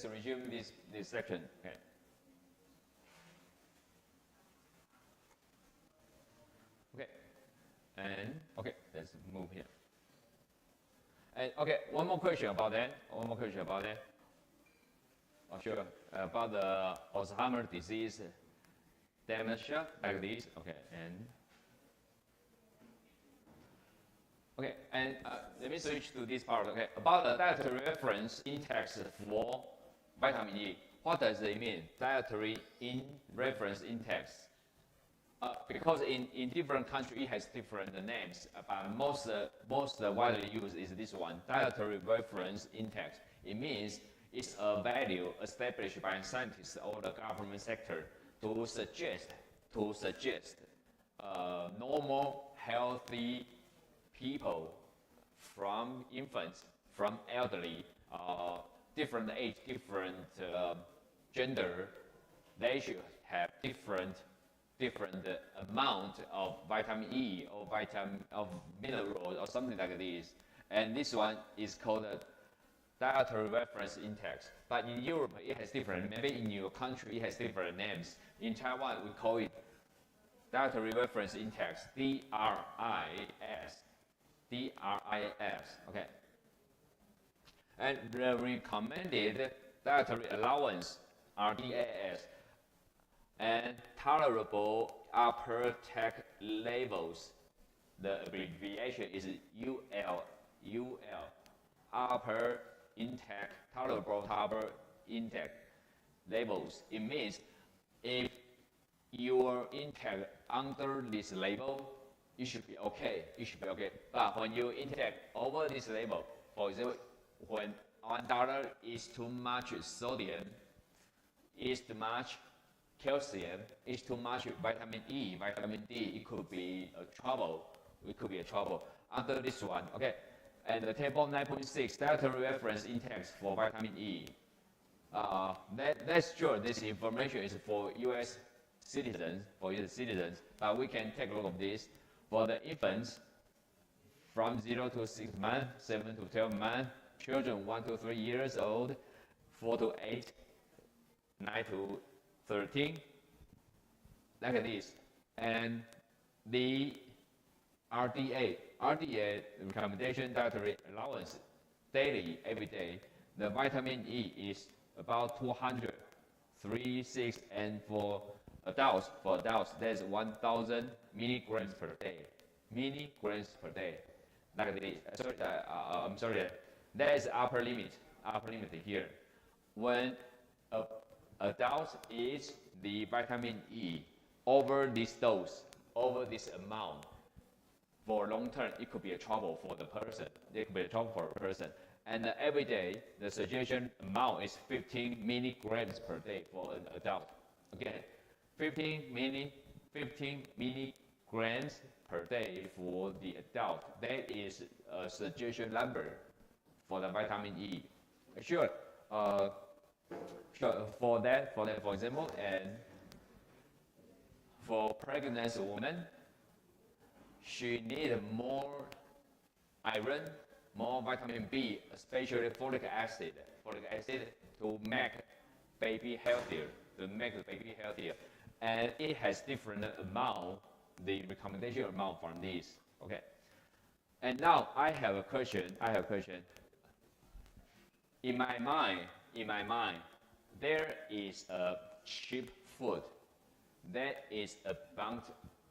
let's resume this section. Okay. Okay. And okay, let's move here. And okay, one more question about that. Oh, sure. About the Alzheimer's disease, dementia, like this. Okay, and let me switch to this part. Okay, about the dietary reference index for vitamin E. What does it mean? Dietary reference index. Because in different countries it has different names, but most widely used is this one, dietary reference index. It means it's a value established by scientists or the government sector to suggest normal, healthy people, from infants, from elderly, different age, different gender, they should have different amount of vitamin E or of minerals or something like this. And this one is called a dietary reference index. But in Europe, it has different. Maybe in your country, it has different names. In Taiwan, we call it dietary reference index, DRIS. Okay. And the recommended dietary allowance, RDAS, and tolerable upper TAC levels. The abbreviation is UL. Upper intake, tolerable upper intake levels. It means if your intake under this level, it should be okay. But when you intake over this level, for example, when $1 is too much sodium, is too much calcium, is too much vitamin E, vitamin D, it could be a trouble. Under this one, okay. And the table 9.6, dietary reference index for vitamin E. That's true. This information is for U.S. citizens, but we can take a look at this. For the infants, from 0 to 6 months, 7 to 12 months, children 1 to 3 years old, 4 to 8, 9 to 13, like this. And the RDA recommendation dietary allowance, daily, every day, the vitamin E is about 200, 3, 6, and for adults, there's 1,000 milligrams per day. Like this. I'm sorry. There is upper limit here. When adults eat the vitamin E over this dose, over this amount, for long term, it could be a trouble for the person. And every day, the suggestion amount is 15 milligrams per day for an adult. Again, 15 milligrams per day for the adult. That is a suggestion number for the vitamin E. Sure. For example, and for pregnant women, she needs more iron, more vitamin B, especially folic acid to make baby healthier. And it has different amount, the recommendation amount from this. Okay. And now I have a question. In my mind, there is a cheap food that is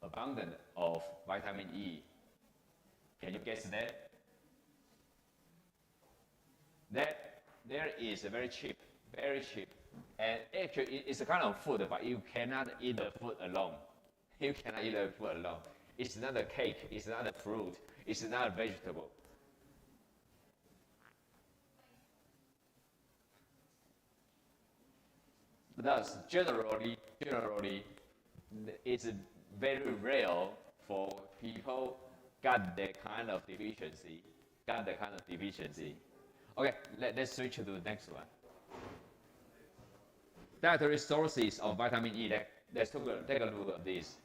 abundant of vitamin E. Can you guess that? There is a very cheap, and actually it's a kind of food, but you cannot eat the food alone. It's not a cake, it's not a fruit, it's not a vegetable. Thus, generally, it's very rare for people got that kind of deficiency. Okay, let's switch to the next one. Dietary sources of vitamin E. Let's take a look at this.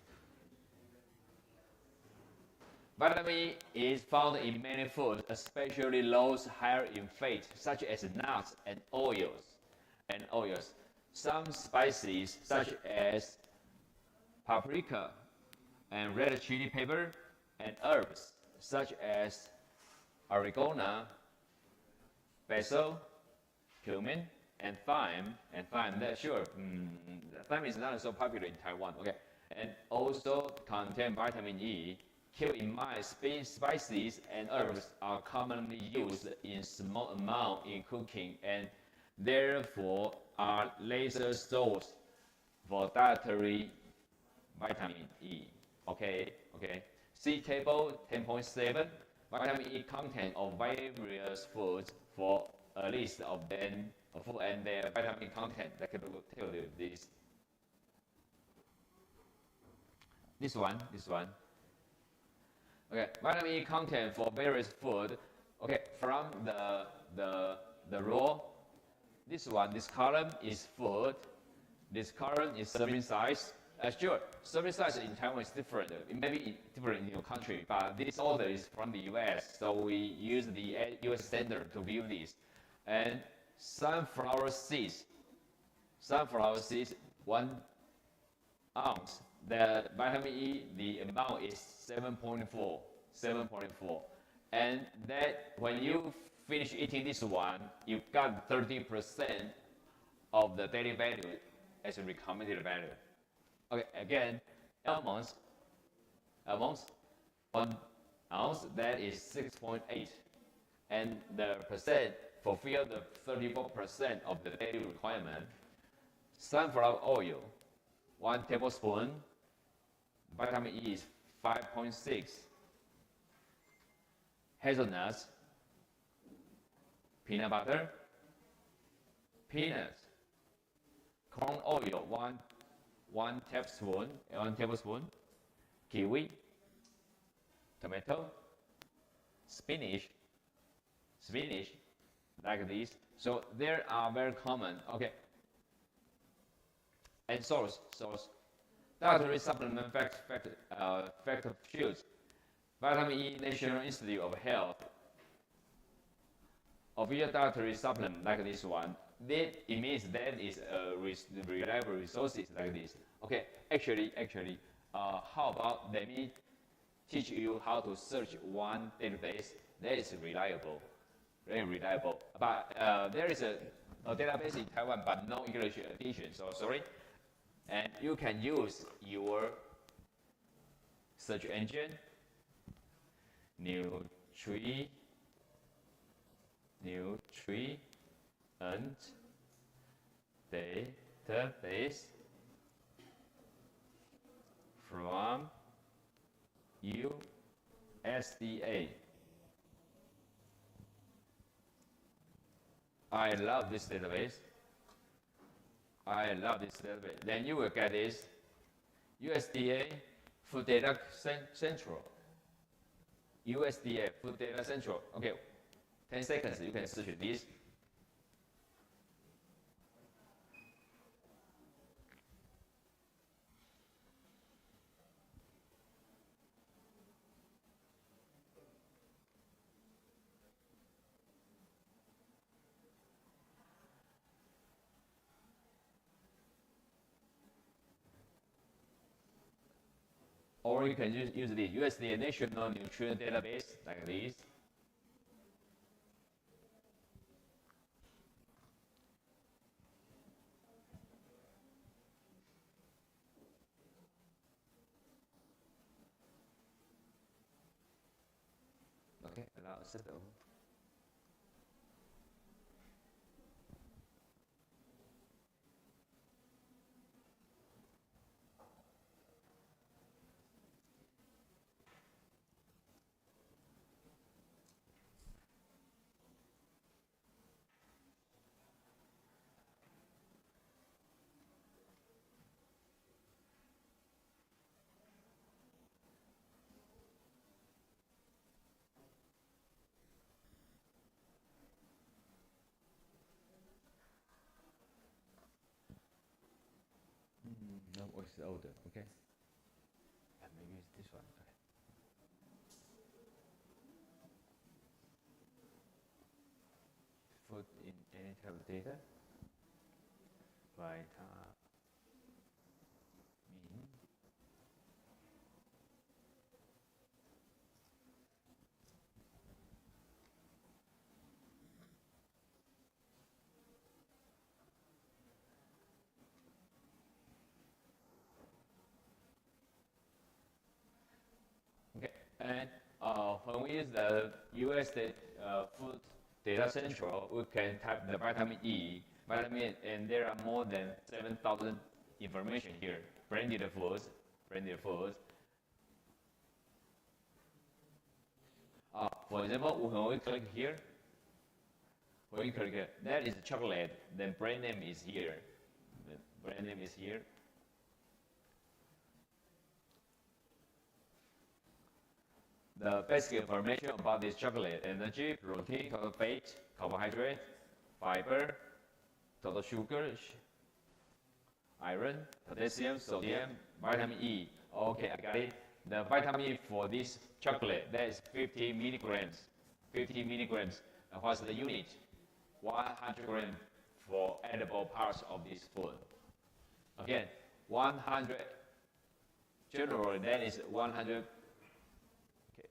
Vitamin E is found in many foods, especially those higher in fat, such as nuts and oils. and oils. Some spices such as paprika and red chili pepper and herbs such as oregano, basil, cumin, and thyme. That sure, thyme is not so popular in Taiwan. Okay, and also contain vitamin E. Keep in mind, spices and herbs are commonly used in small amount in cooking, and therefore are laser source for dietary vitamin E. Okay. See table 10.7. Vitamin E content of various foods for a list of them food and their vitamin content. I can tell you this. This one. Okay, vitamin E content for various food. Okay, from the raw. This column is food. This column is serving size. Sure, serving size in Taiwan is different. It may be different in your country, but this order is from the US, so we use the US standard to view this. And sunflower seeds, 1 ounce. The vitamin E, the amount is 7.4. And that when you finish eating this one, you got 30% of the daily value as a recommended value. Okay, again, almonds, 1 ounce, that is 6.8. And the percent fulfill the 34% of the daily requirement. Sunflower oil, 1 tablespoon, vitamin E is 5.6. Hazelnuts, peanut butter, peanuts, corn oil, 1 tablespoon, kiwi, tomato, spinach, like this. So they are very common. Okay. And source. Dietary supplement fact of choose. Vitamin E National Institute of Health. Official dietary supplement like this one. It means that is reliable resources like this. Okay, actually, how about let me teach you how to search one database that is reliable, very reliable. But there is a database in Taiwan, but no English edition, so sorry. And you can use your search engine, Nutri and database from USDA. I love this database. Then you will get this USDA Food Data Central. USDA Food Data Central. Okay, 10 seconds, you can search this. Or you can use the USDA National Nutrient Database like this. Okay, allow settle. No, it's older, okay? Maybe it's this one, okay. Food in any type of data. And when we use the US Food Data Central, we can type the vitamin E, and there are more than 7,000 information here. Branded foods. For example, when we click here, that is chocolate. Then brand name is here. The basic information about this chocolate: energy, protein, fat, carbohydrate, fiber, total sugar, iron, potassium, sodium, vitamin E. Okay, I got it. The vitamin E for this chocolate, that is 50 milligrams. 50 milligrams. What's the unit? 100 grams for edible parts of this food. Again, 100. Generally, that is 100. Okay.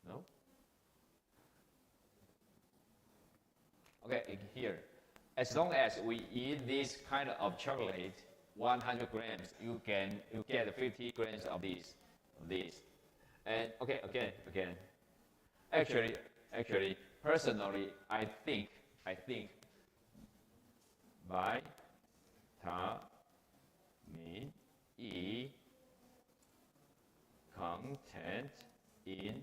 No. Okay, here. As long as we eat this kind of chocolate, 100 grams, you get 50 grams of this. And okay, again. Actually, personally, I think vitamin E content in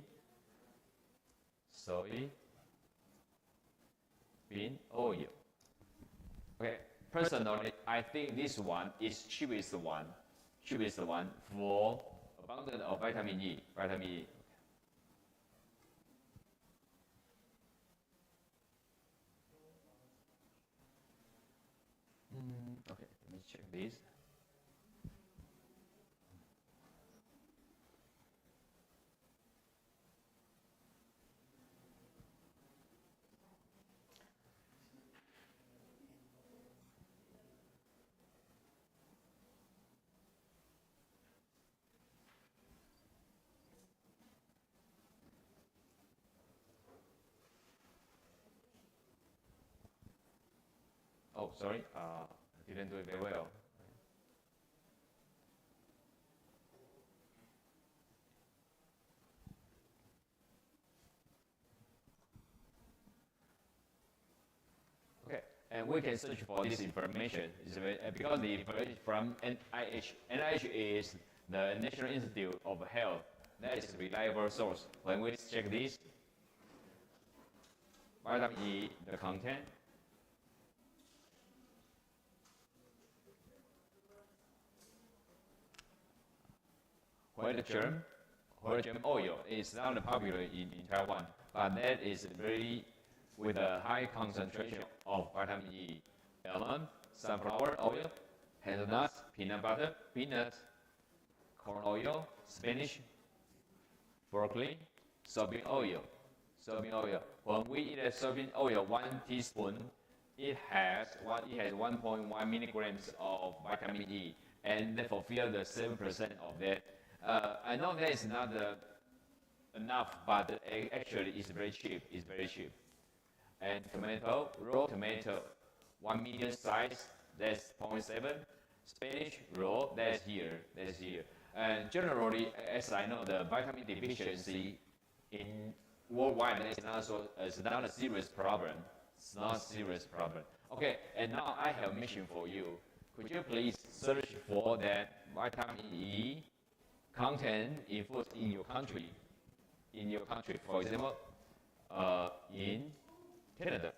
soybean oil. Okay, personally, I think this one is cheapest one for abundance of vitamin E. Okay, let me check this. Oh, sorry, I didn't do it very well. Okay, and we can search for this information because the information from NIH. NIH is the National Institute of Health. That is a reliable source. When we check this, vitamin E, the content. Whole germ oil is not popular in Taiwan, but that is very with a high concentration of vitamin E. Almond, sunflower oil, hazelnuts, peanut butter, peanuts, corn oil, spinach, broccoli, soybean oil. When we eat a soybean oil, 1 teaspoon, it has 1.1 milligrams of vitamin E, and they fulfill the 7% of that. I know that is not enough, but actually it's very cheap. And tomato, raw tomato, 1 medium size, that's 0.7. Spinach, raw, that's here. And generally, as I know, the vitamin deficiency in worldwide is not a serious problem. It's not a serious problem. Okay, and now I have a mission for you. Could you please search for that vitamin E content in food in your country? For example, in Canada.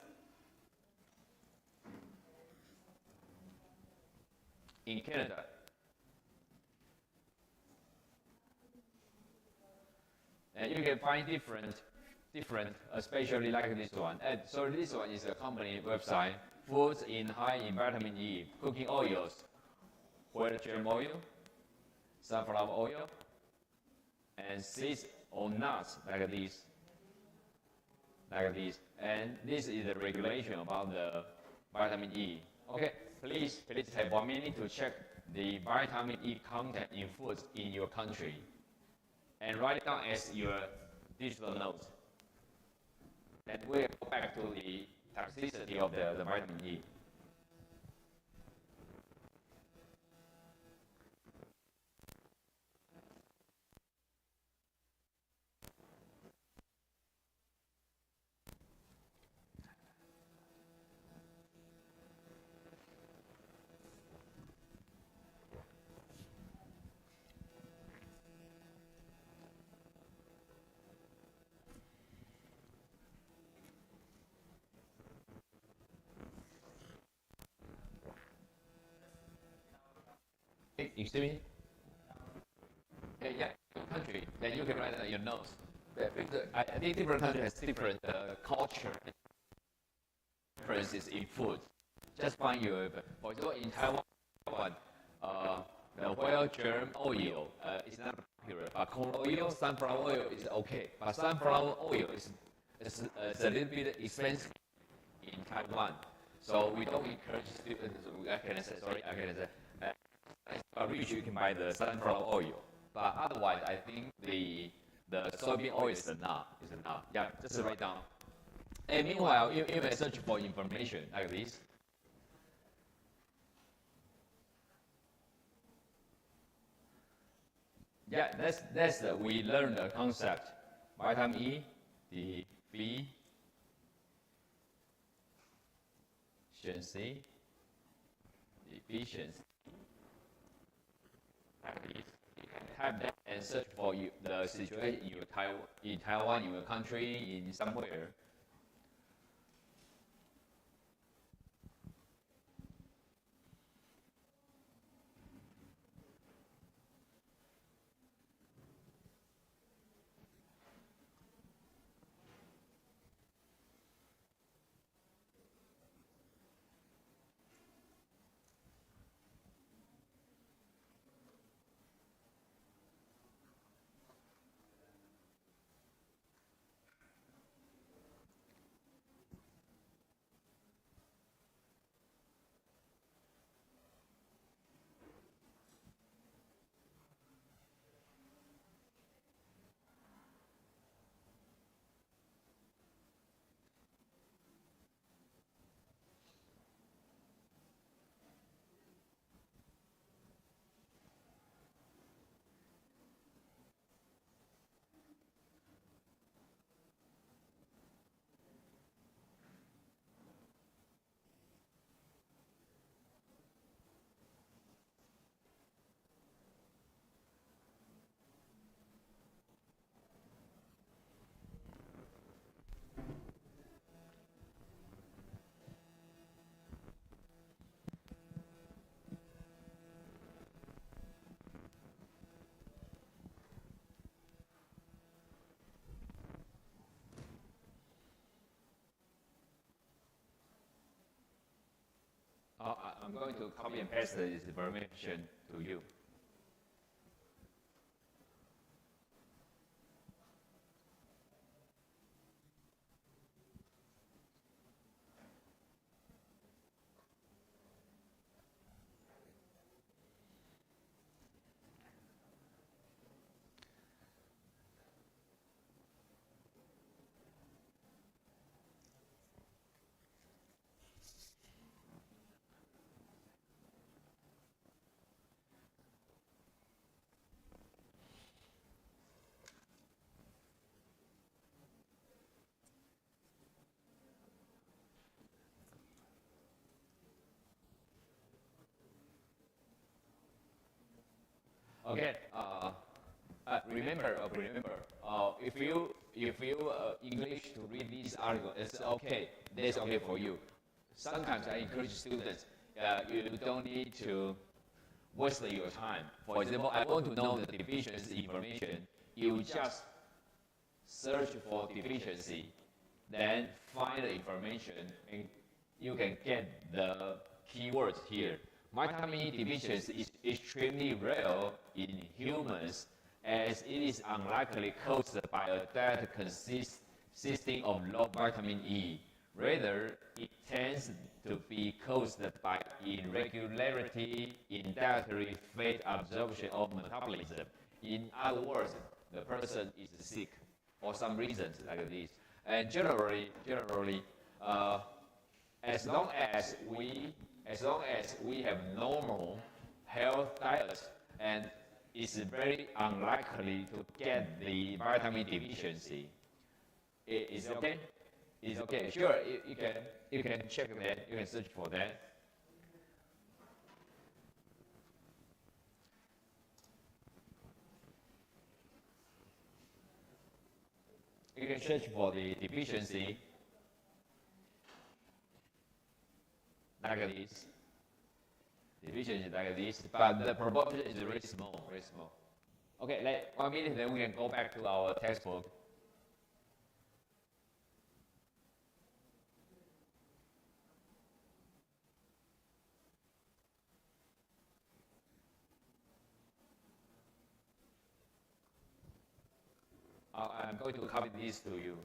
And you can find different, especially like this one. And so this one is a company website. Foods high in vitamin E, cooking oils, whole germ oil, sunflower oil, and seeds or nuts like this. And this is the regulation about the vitamin E. Okay, please take 1 minute to check the vitamin E content in foods in your country, and write it down as your digital notes. Then we'll go back to the toxicity of the vitamin E. Excuse me? Yeah, country. Then you can write it on your notes. I think different countries has different culture differences in food. Just find your, for example, in Taiwan, the whale germ oil is not popular, but corn oil, sunflower oil is okay. But sunflower oil is a little bit expensive in Taiwan, so we don't encourage students. I can say, rich you can buy the sunflower oil, but otherwise I think the soybean oil is enough. Yeah, just write down. And meanwhile, you may search for information like this. Yeah, that's we learned the concept. Vitamin E, deficiency. You can type that and search for the situation in Taiwan, in your country, in somewhere. I'm going to copy and paste this information to you. Okay. Remember. If you English to read this article, it's okay. That's okay for you. Sometimes I encourage students. You don't need to waste your time. For example, I want to know the deficiency information. You just search for deficiency, then find the information, and you can get the keywords here. Vitamin E deficiency is extremely rare in humans, as it is unlikely caused by a diet consisting of low vitamin E. Rather, it tends to be caused by irregularity in dietary fat absorption or metabolism. In other words, the person is sick for some reasons like this. And generally, as long as we have normal health diet, and it's very unlikely to get the vitamin deficiency. It's okay. It's okay. Sure, you can check that. You can search for that. You can search for the deficiency like this. Division is like this, but the proportion is very small, very small. Okay, like 1 minute, then we can go back to our textbook. I'm going to copy this to you.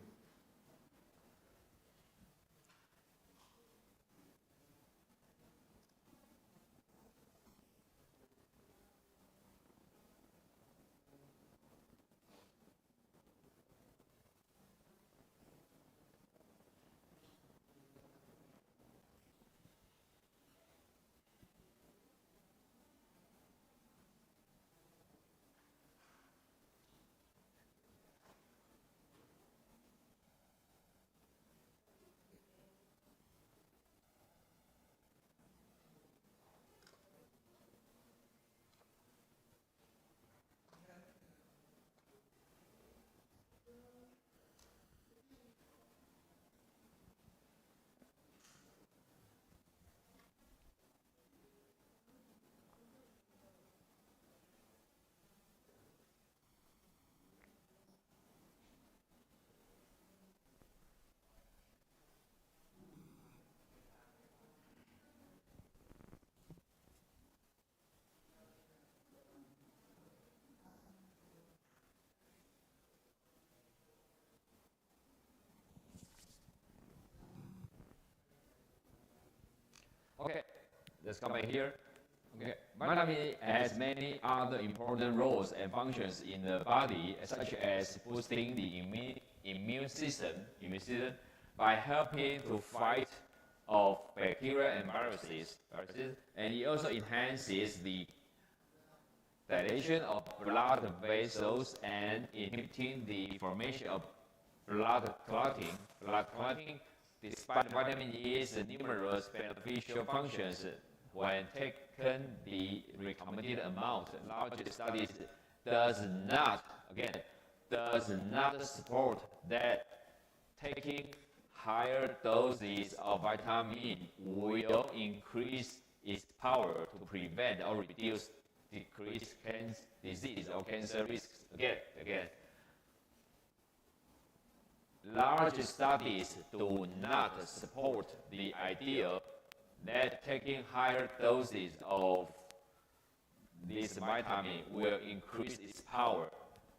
Okay, let's come back here. Okay, vitamin E has many other important roles and functions in the body, such as boosting the immune system by helping to fight off bacteria and viruses, and it also enhances the dilation of blood vessels and inhibiting the formation of blood clotting. Despite vitamin E's numerous beneficial functions, when taken the recommended amount, large studies does not support that taking higher doses of vitamin will increase its power to prevent or decrease disease or cancer risks. Again. Large studies do not support the idea that taking higher doses of this vitamin will increase its power.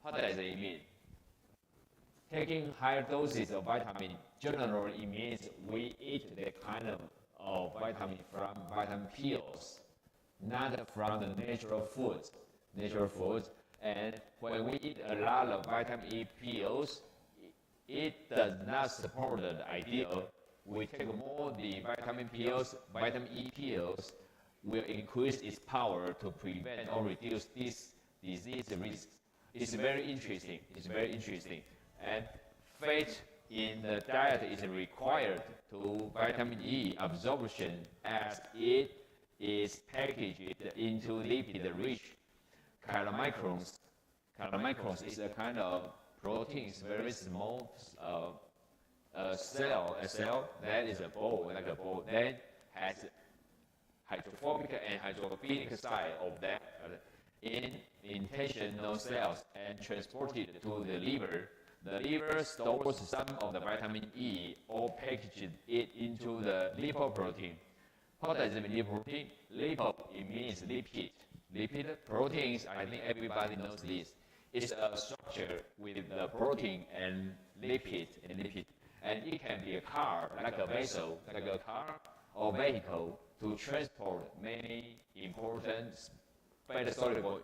What does it mean? Taking higher doses of vitamin generally means we eat the kind of vitamin from vitamin pills, not from the natural foods. And when we eat a lot of vitamin E pills, it does not support the idea we take more the vitamin E pills will increase its power to prevent or reduce this disease risks. It's very interesting. And fat in the diet is required to vitamin E absorption as it is packaged into lipid-rich chylomicrons. Chylomicrons is a kind of protein, very small a cell that is a ball, like a ball, that has hydrophobic and hydrophilic side of that in intestinal cells and transported to the liver. The liver stores some of the vitamin E or packages it into the lipoprotein. What does it mean, lipoprotein? Lipo, it means lipid. Lipid proteins, I think everybody knows this. It's a structure with the protein and lipid. And it can be a car, like a vessel, like a car or vehicle to transport many important fat-soluble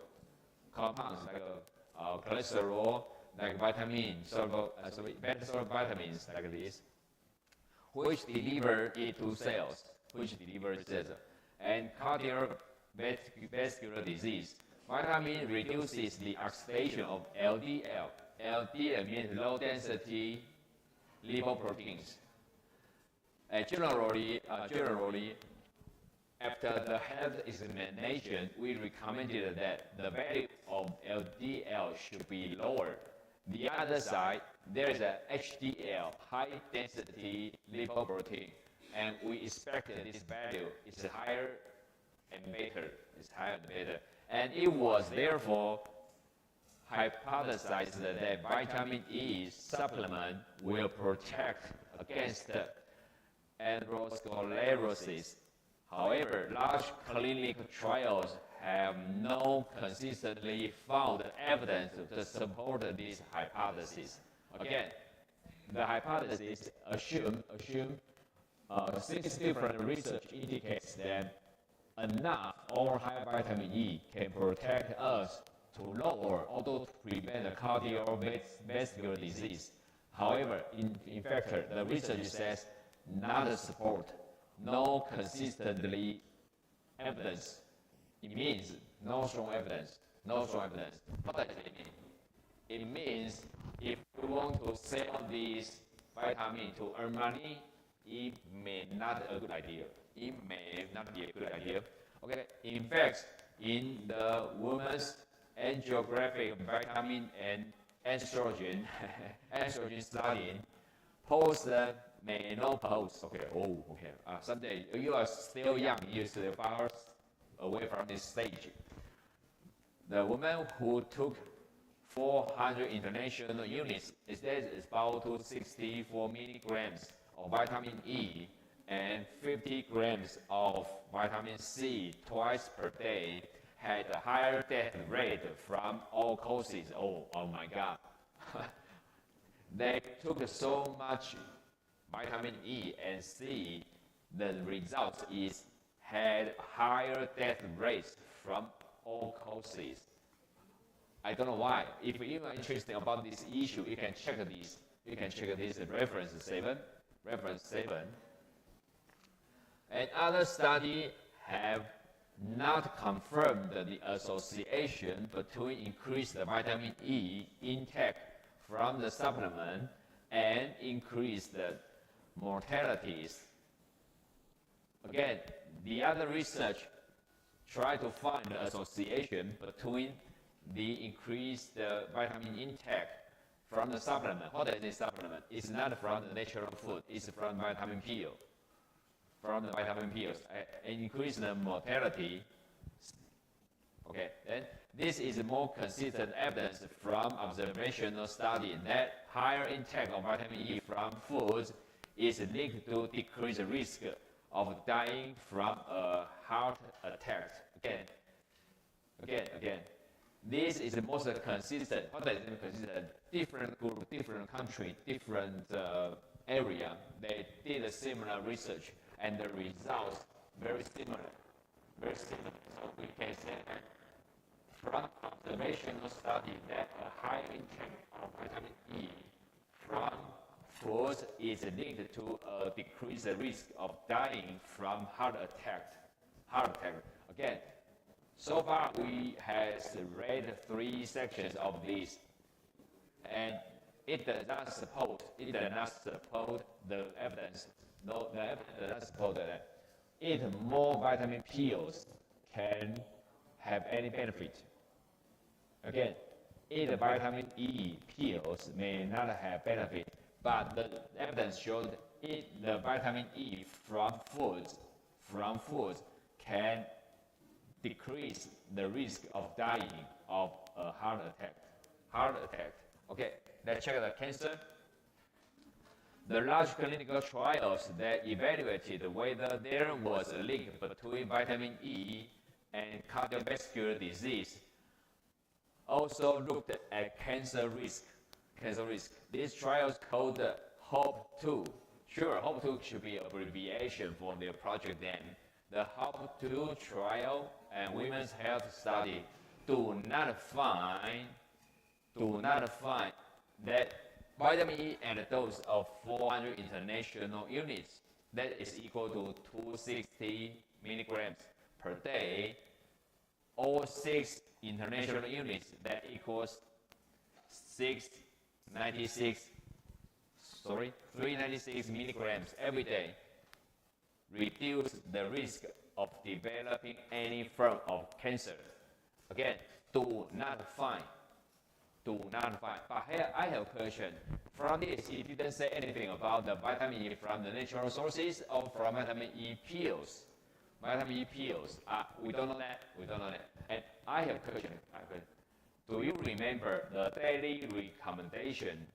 compounds like cholesterol, like fat-soluble vitamins like this, which deliver it to cells, and cardiovascular disease. Vitamin reduces the oxidation of LDL. LDL means low-density lipoproteins. Generally, after the health examination, we recommended that the value of LDL should be lower. The other side, there is a HDL, high-density lipoprotein, and we expect that this value is higher and better. It's higher and better. And it was therefore hypothesized that vitamin E supplement will protect against atherosclerosis. However, large clinical trials have no consistently found evidence to support this hypothesis. Again, the hypothesis assume 6 different research indicates that enough or high vitamin E can protect us to lower or to prevent cardiovascular disease. However, in fact, the research says not support, no consistently evidence. It means no strong evidence, no strong evidence. What does it mean? It means if we want to sell this vitamin to earn money, it may not be a good idea. It may not be a good idea. Okay. In fact, in the women's angiographic vitamin and estrogen study, post-menopause. Okay. Oh, okay. Someday you are still young. You're still far away from this stage. The woman who took 400 international units, instead is about 264 milligrams of vitamin E and 50 grams of vitamin C twice per day, had a higher death rate from all causes. Oh my God. They took so much vitamin E and C, the result is had higher death rates from all causes. I don't know why. If you are interested about this issue, you can check this. You can check this reference 7. And other studies have not confirmed the association between increased vitamin E intake from the supplement and increased mortalities. Again, the other research tried to find the association between the increased vitamin intake from the supplement. What is this supplement? It's not from the natural food. It's from vitamin pill. From the vitamin pills. And increase the mortality. Okay, then this is more consistent evidence from observational study that higher intake of vitamin E from foods is linked to decreased risk of dying from a heart attack. Again. This is the most consistent. What is consistent? Different group, different country, different area. They did a similar research, and the results very similar. So we can say that from observational study that a high intake of vitamin E from foods is linked to a decreased risk of dying from heart attack. Again. So far, we have read 3 sections of this, and it does not support the evidence. No, the evidence does not support that eating more vitamin pills can have any benefit. Again, eating vitamin E pills may not have benefit, but the evidence showed the vitamin E from foods can decrease the risk of dying of a heart attack. Okay, let's check the cancer. The large clinical trials that evaluated whether there was a link between vitamin E and cardiovascular disease also looked at cancer risk. These trials called HOPE-2. Sure, HOPE-2 should be an abbreviation for their project name. The HOPE-2 trial and women's health study do not find that vitamin E at a dose of 400 international units, that is equal to 260 milligrams per day, or 6 international units, that equals 396 milligrams every day, reduce the risk of developing any form of cancer. Again, do not find. But here I have a question. From this, it didn't say anything about the vitamin E from the natural sources or from vitamin E pills. vitamin E pills. We don't know that. We don't know that. And I have a question. Do you remember the daily recommendation?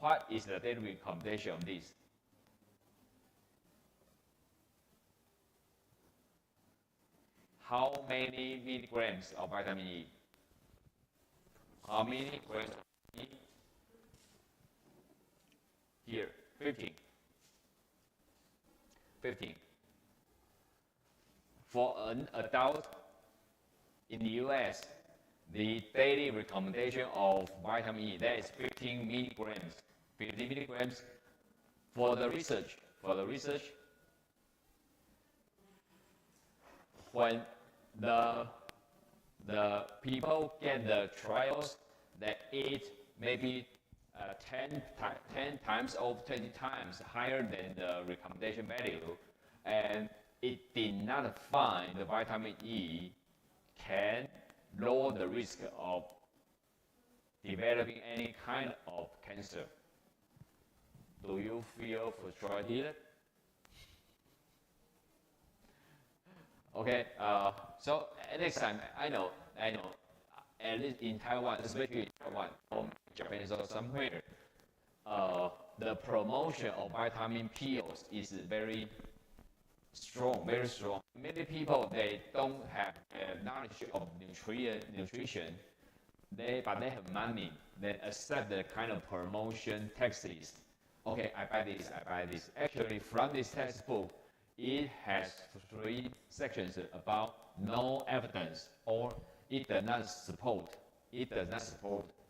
What is the daily recommendation of this? How many milligrams of vitamin E? How many grams of E? Here, 15. 15. For an adult in the US, the daily recommendation of vitamin E, that is 15 milligrams. 15 milligrams. For the research, when the people get the trials that eat maybe 10 times or 20 times higher than the recommendation value, and it did not find the vitamin E can lower the risk of developing any kind of cancer. Do you feel frustrated? Okay, so next time, I know, at least in Taiwan, especially in Taiwan, or Japan or somewhere, the promotion of vitamin pills is very strong, very strong. Many people, they don't have knowledge of nutrition, but they have money, they accept the kind of promotion taxes. Okay, I buy this. Actually, from this textbook, it has 3 sections about no evidence, or it does not support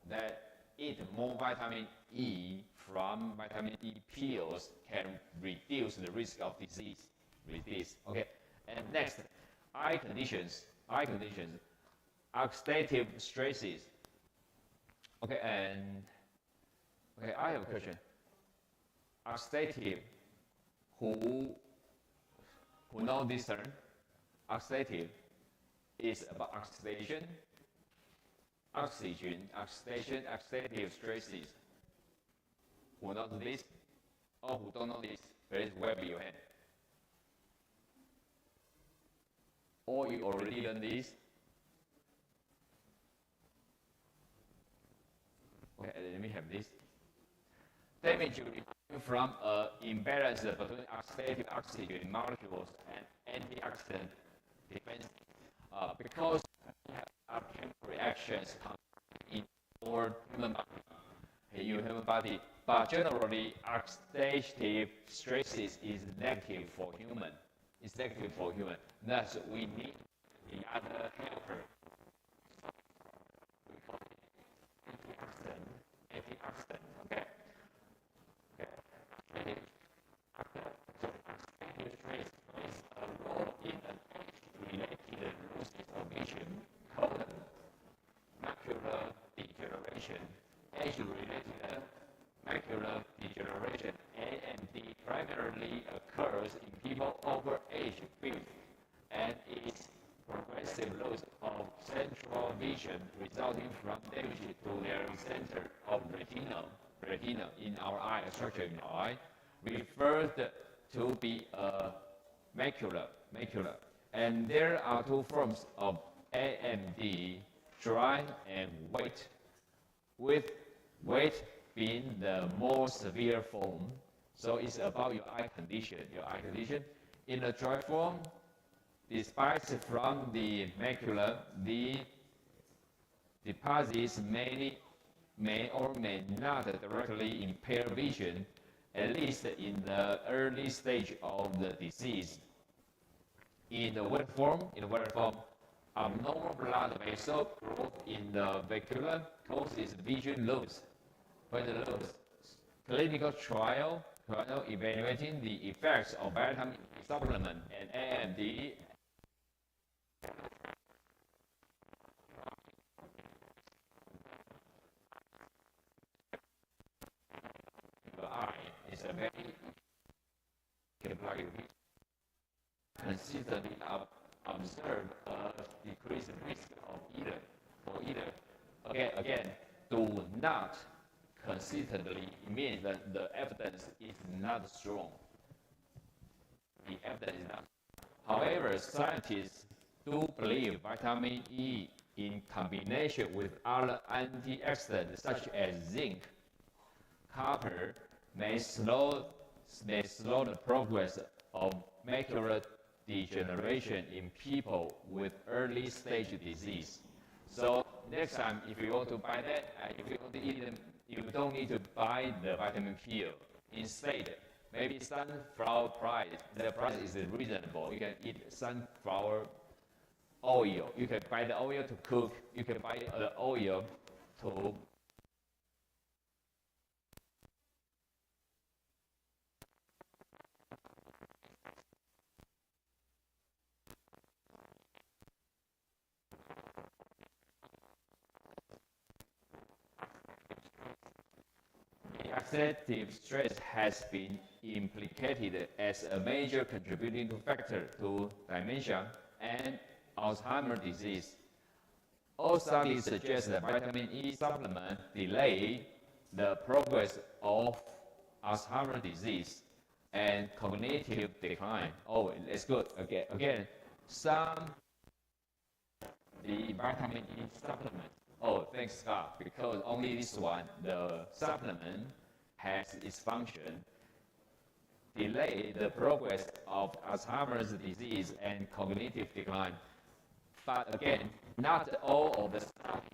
that eat more vitamin E from vitamin E pills can reduce the risk of disease. Okay, and next, eye conditions, oxidative stresses. Okay, I have a question. Oxidative, who know this term? Oxidative is about oxidation, oxidative stresses. Who knows this? Or who don't know this? Please wave your hand. Or you already learned this? Okay, let me have this. Damage from an imbalance between oxidative oxygen molecules and antioxidant defense, because chemical reactions in our human body, but generally oxidative stresses is negative for human. Thus, we need the other helper. We call it antioxidant. Okay. Oxidative stress plays a role in an age-related losses of vision called macular degeneration. Age-related macular degeneration, AMD, primarily occurs in people over age 50 and is progressive loss of central vision resulting from damage to their center of retina in our eye, structure in our eye, referred to be macular. And there are 2 forms of AMD, dry and wet, with wet being the more severe form. So it's about your eye condition. In the dry form, despite from the macula, the deposits may or may not directly impair vision, at least in the early stage of the disease. In the wet form, abnormal blood vessel growth in the macula causes vision loss. When the clinical trial evaluating the effects of vitamin supplement and AMD is a very consistently observed a decreased risk of either. Again, do not consistently mean that the evidence is not strong. The evidence is not. However, scientists do believe vitamin E in combination with other antioxidants such as zinc, copper, may slow the progress of macular degeneration in people with early stage disease. So next time, if you want to buy that, if you want to eat them, you don't need to buy the vitamin pill. Instead, maybe sunflower price, the price is reasonable. You can eat sunflower oil. You can buy the oil to cook. You can buy the oil to oxidative stress has been implicated as a major contributing factor to dementia and Alzheimer's disease. All studies suggest that vitamin E supplement delay the progress of Alzheimer's disease and cognitive decline. Oh, that's good. Again, the vitamin E supplement. Oh, thanks, Scott, because only this one, the supplement, has its function, delay the progress of Alzheimer's disease and cognitive decline. But again, not all of the studies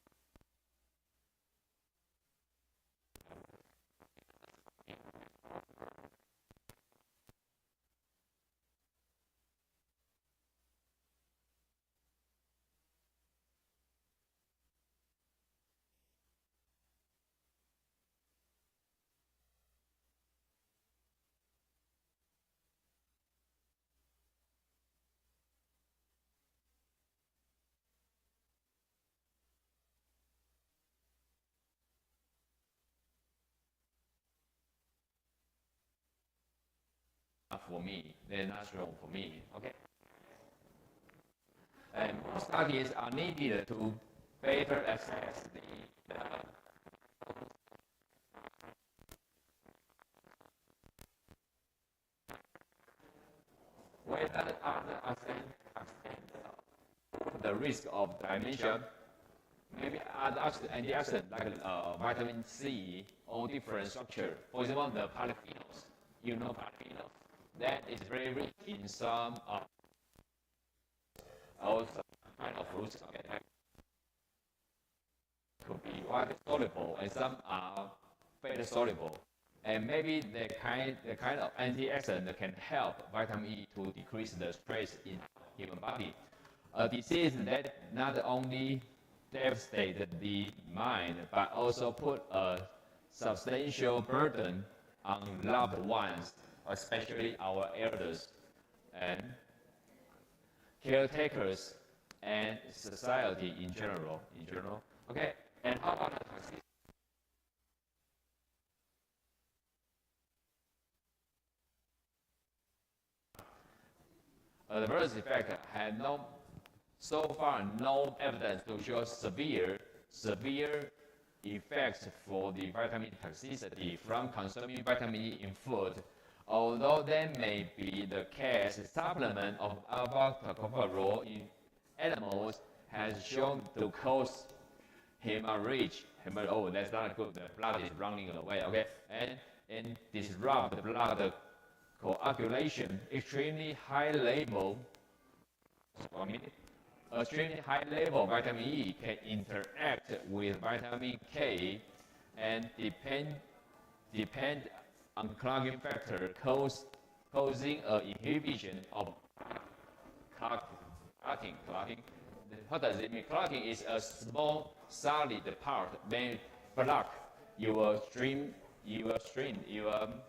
for me, they're natural for me, okay? And more studies are needed to better assess whether other the risk of dementia, maybe other antioxidants like vitamin C or different structure. For example, the polyphenols, you know polyphenols. That is very rich in some also kind of fruits. Okay, that could be water soluble, and some are fat soluble. And maybe the kind of antioxidant that can help vitamin E to decrease the stress in human body. A disease that not only devastated the mind, but also put a substantial burden on loved ones, especially our elders and caretakers and society in general. Okay, and how about the toxicity? Adverse effect had so far no evidence to show severe effects for the vitamin toxicity from consuming vitamin E in food. Although that may be the case, supplement of alpha-tocopherol in animals has shown to cause hemorrhage. Oh, that's not good. The blood is running away. Okay, and disrupt the blood coagulation. Extremely high level vitamin E can interact with vitamin K and depend on clogging factor causing an inhibition of clotting. What does it mean? Clotting is a small solid part may block your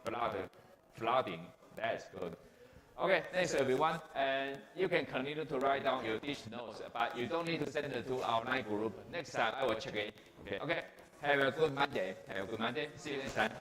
blood flooding. That's good. Okay, thanks everyone. And you can continue to write down your dish notes, but you don't need to send it to our line group. Next time I will check it. Okay. Have a good Monday. See you next time.